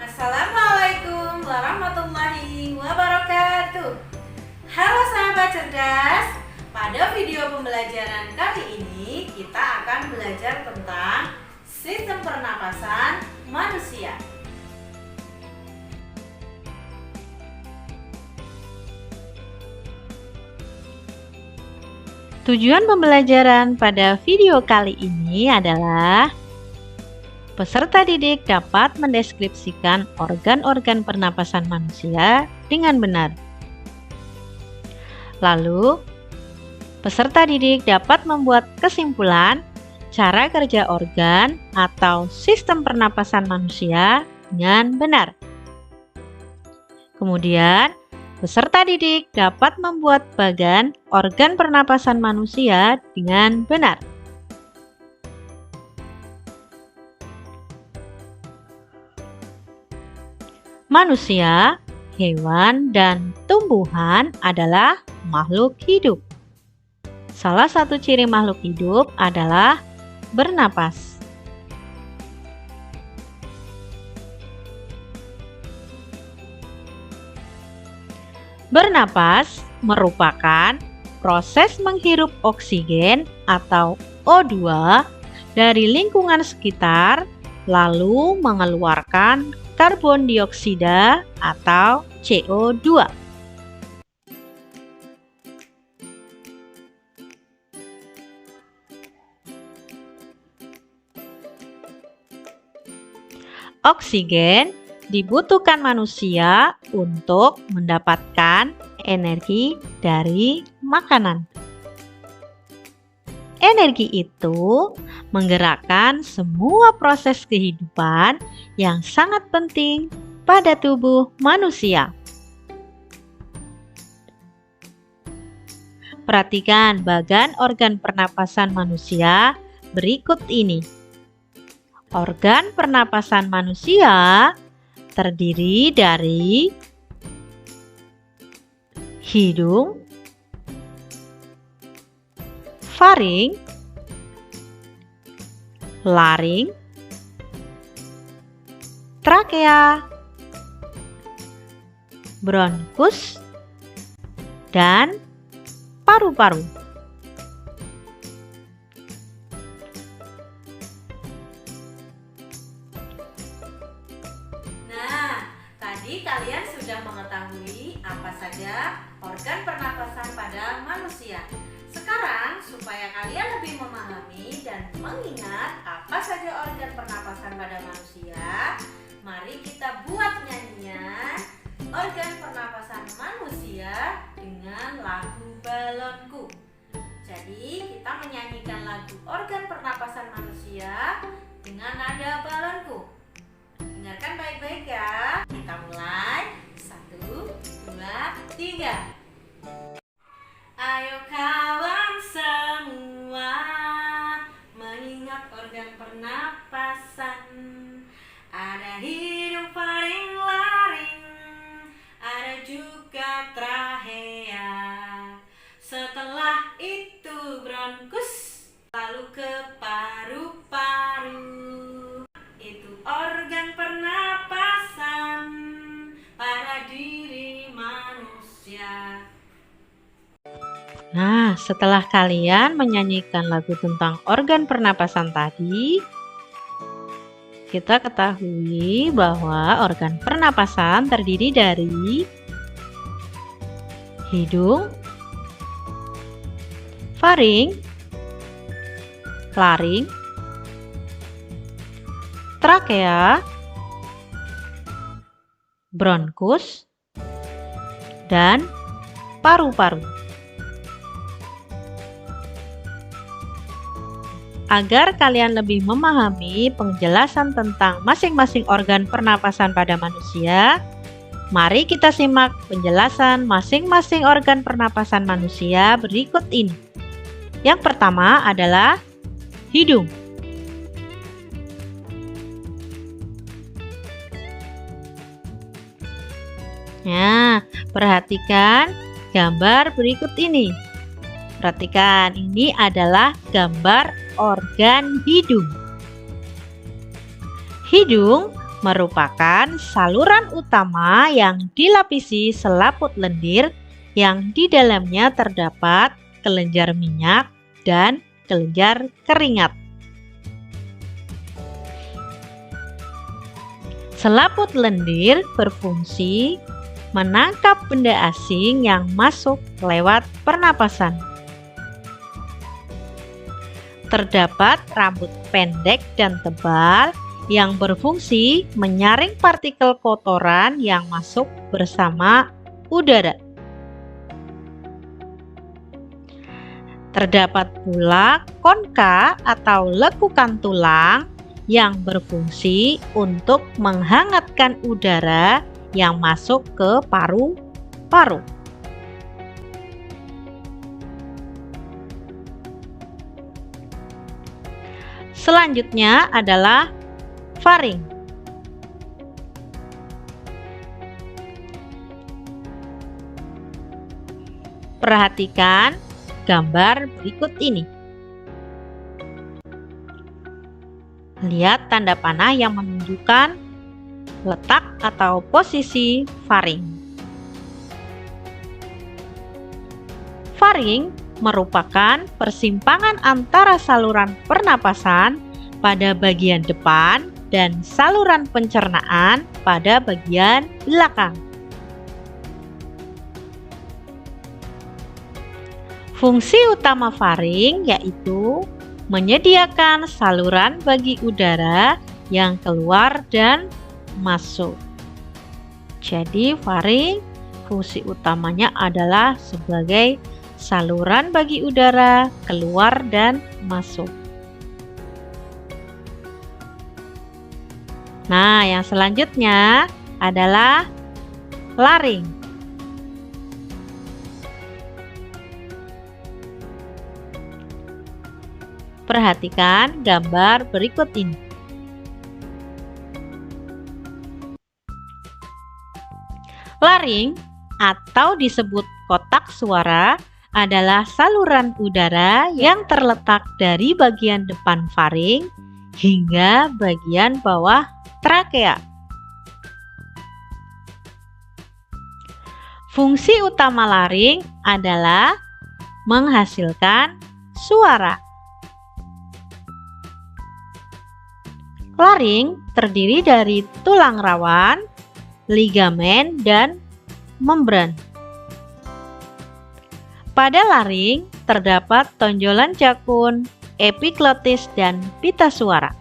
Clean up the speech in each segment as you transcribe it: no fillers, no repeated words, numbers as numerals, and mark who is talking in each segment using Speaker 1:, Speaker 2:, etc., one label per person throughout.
Speaker 1: Assalamualaikum warahmatullahi wabarakatuh. Halo sahabat cerdas. Pada video pembelajaran kali ini kita akan belajar tentang sistem pernapasan manusia. Tujuan pembelajaran pada video kali ini adalah peserta didik dapat mendeskripsikan organ-organ pernapasan manusia dengan benar. Lalu, peserta didik dapat membuat kesimpulan cara kerja organ atau sistem pernapasan manusia dengan benar. Kemudian, peserta didik dapat membuat bagan organ pernapasan manusia dengan benar. Manusia, hewan, dan tumbuhan adalah makhluk hidup. Salah satu ciri makhluk hidup adalah bernapas. Bernapas merupakan proses menghirup oksigen atau O2 dari lingkungan sekitar, lalu mengeluarkan karbon dioksida atau CO2. Oksigen dibutuhkan manusia untuk mendapatkan energi dari makanan. Energi itu menggerakkan semua proses kehidupan yang sangat penting pada tubuh manusia. Perhatikan bagan organ pernapasan manusia berikut ini. Organ pernapasan manusia terdiri dari hidung, faring, laring, trakea, bronkus, dan paru-paru. Nah, tadi kalian sudah mengetahui apa saja organ pernapasan pada manusia. Sekarang, supaya kalian lebih memahami dan mengingat apa saja organ pernapasan pada manusia, mari kita buat nyanyian organ pernapasan manusia dengan lagu Balonku. Jadi, kita menyanyikan lagu organ pernapasan manusia dengan nada balonku. Dengarkan baik-baik ya. Kita mulai. 1, 2, 3. Ayo kawan semua mengingat organ pernapasan. Ada hidung, faring, laring, ada juga trachea. Setelah itu bronkus, lalu ke paru-paru. Itu organ pernapasan pada diri manusia. Nah, setelah kalian menyanyikan lagu tentang organ pernapasan tadi, kita ketahui bahwa organ pernapasan terdiri dari hidung, faring, laring, trakea, bronkus, dan paru-paru. Agar kalian lebih memahami penjelasan tentang masing-masing organ pernapasan pada manusia,
Speaker 2: Mari kita simak penjelasan masing-masing organ pernapasan manusia berikut ini. Yang pertama adalah hidung. Nah, perhatikan gambar berikut ini. Perhatikan, ini adalah gambar organ hidung. Hidung merupakan saluran utama yang dilapisi selaput lendir yang di dalamnya terdapat kelenjar minyak dan kelenjar keringat. Selaput lendir berfungsi menangkap benda asing yang masuk lewat pernapasan. Terdapat rambut pendek dan tebal yang berfungsi menyaring partikel kotoran yang masuk bersama udara. Terdapat pula konka atau lekukan tulang yang berfungsi untuk menghangatkan udara yang masuk ke paru-paru. Selanjutnya adalah faring. Perhatikan gambar berikut ini. Lihat tanda panah yang menunjukkan letak atau posisi faring. Faring merupakan persimpangan antara saluran pernapasan pada bagian depan dan saluran pencernaan pada bagian belakang. Fungsi utama faring yaitu menyediakan saluran bagi udara yang keluar dan masuk. Jadi faring fungsi utamanya adalah sebagai saluran bagi udara keluar dan masuk. Nah, yang selanjutnya adalah laring. Perhatikan gambar berikut ini. Laring atau disebut kotak suara adalah saluran udara yang terletak dari bagian depan faring hingga bagian bawah trakea. Fungsi utama laring adalah menghasilkan suara. Laring terdiri dari tulang rawan, ligamen, dan membran. Pada laring terdapat tonjolan jakun, epiglotis, dan pita suara.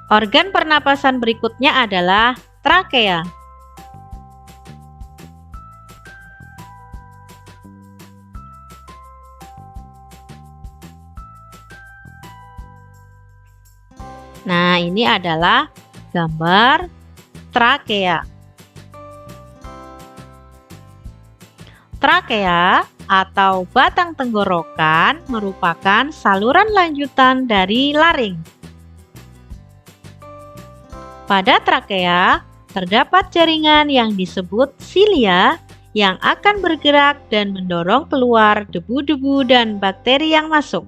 Speaker 2: Organ pernapasan berikutnya adalah trakea. Nah, ini adalah gambar trakea. Trakea atau batang tenggorokan merupakan saluran lanjutan dari laring. Pada trakea terdapat jaringan yang disebut silia yang akan bergerak dan mendorong keluar debu-debu dan bakteri yang masuk.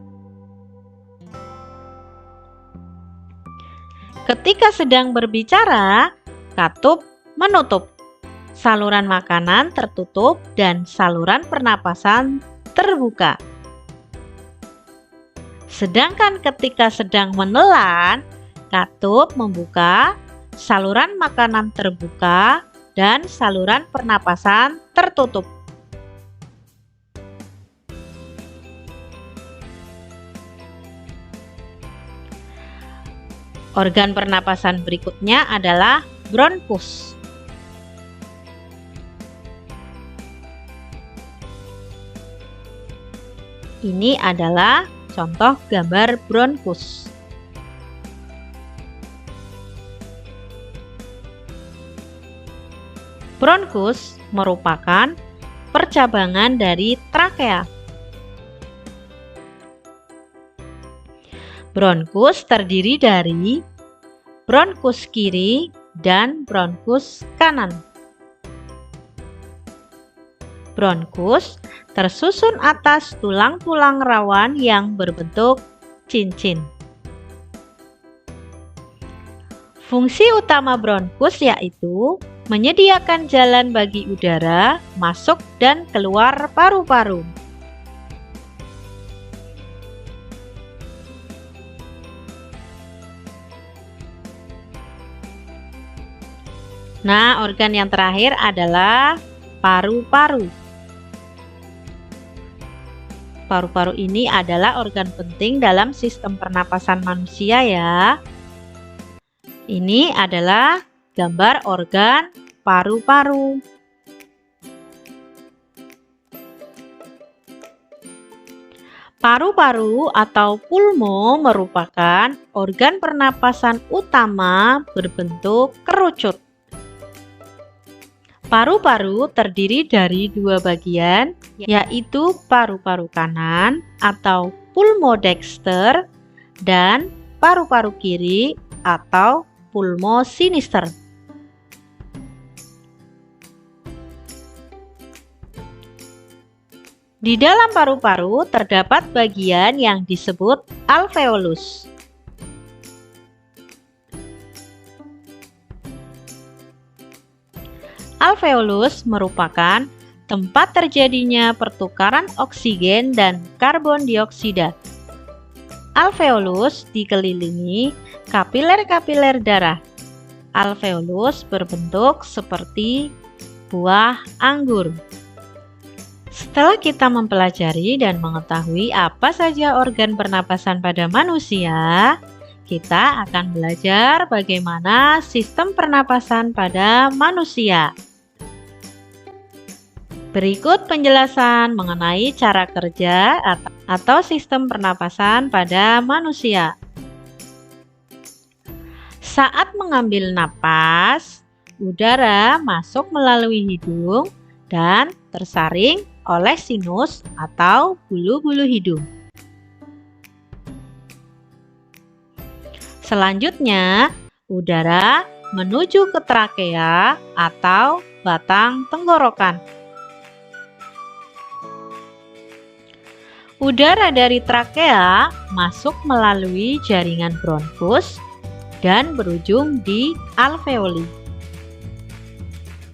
Speaker 2: Ketika sedang berbicara, katup menutup, saluran makanan tertutup, dan saluran pernapasan terbuka. Sedangkan ketika sedang menelan, katup membuka, saluran makanan terbuka, dan saluran pernapasan tertutup. Organ pernapasan berikutnya adalah bronkus. Ini adalah contoh gambar bronkus. Bronkus merupakan percabangan dari trakea. Bronkus terdiri dari bronkus kiri dan bronkus kanan. Bronkus tersusun atas tulang-tulang rawan yang berbentuk cincin. Fungsi utama bronkus yaitu menyediakan jalan bagi udara masuk dan keluar paru-paru. Nah, organ yang terakhir adalah paru-paru. Paru-paru ini adalah organ penting dalam sistem pernapasan manusia ya. Ini adalah gambar organ paru-paru. Paru-paru atau pulmo merupakan organ pernapasan utama berbentuk kerucut. Paru-paru terdiri dari dua bagian, yaitu paru-paru kanan atau pulmo dexter dan paru-paru kiri atau pulmo sinister. Di dalam paru-paru terdapat bagian yang disebut alveolus. Alveolus merupakan tempat terjadinya pertukaran oksigen dan karbon dioksida. Alveolus dikelilingi kapiler-kapiler darah. Alveolus berbentuk seperti buah anggur. Setelah kita mempelajari dan mengetahui apa saja organ pernapasan pada manusia, kita akan belajar bagaimana sistem pernapasan pada manusia. Berikut penjelasan mengenai cara kerja atau sistem pernapasan pada manusia. Saat mengambil napas, udara masuk melalui hidung dan tersaring oleh sinus atau bulu-bulu hidung. Selanjutnya, udara menuju ke trakea atau batang tenggorokan. Udara dari trakea masuk melalui jaringan bronkus dan berujung di alveoli.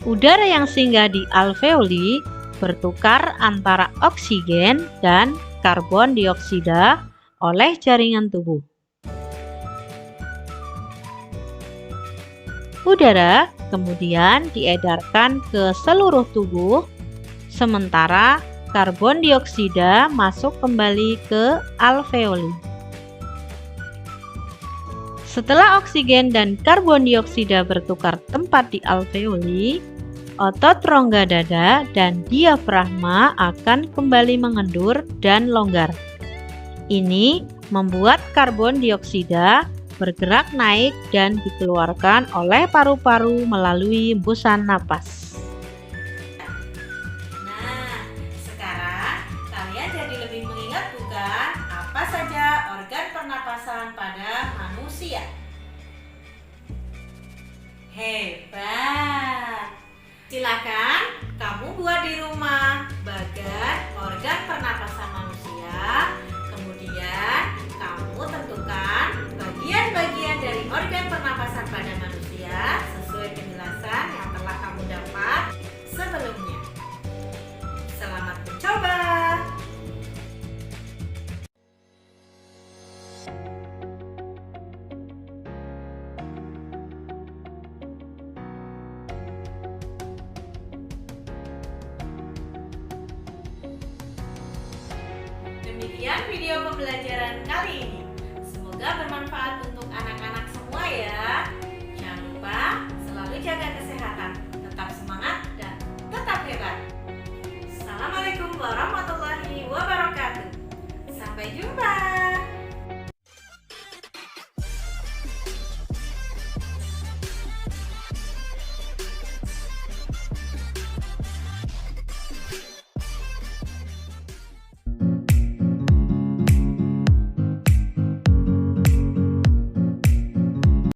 Speaker 2: Udara yang singgah di alveoli bertukar antara oksigen dan karbon dioksida oleh jaringan tubuh. Udara kemudian diedarkan ke seluruh tubuh, sementara karbon dioksida masuk kembali ke alveoli. Setelah oksigen dan karbon dioksida bertukar tempat di alveoli, otot rongga dada dan diafragma akan kembali mengendur dan longgar. Ini membuat karbon dioksida bergerak naik dan dikeluarkan oleh paru-paru melalui hembusan napas.
Speaker 1: Nah, sekarang kalian jadi lebih mengingat bukan apa saja organ pernapasan pada manusia? Hebat! Silakan kamu buat di rumah bagan organ pernapasan manusia. Kemudian kamu tentukan bagian-bagian dari organ pernapasan pada manusia sesuai penjelasan yang telah kamu dapat sebelumnya. Selamat mencoba! Demikian video pembelajaran kali ini. Semoga bermanfaat untuk anak-anak semua ya. Jangan lupa selalu jaga kesehatan, tetap semangat dan tetap hebat. Assalamualaikum warahmatullahi wabarakatuh.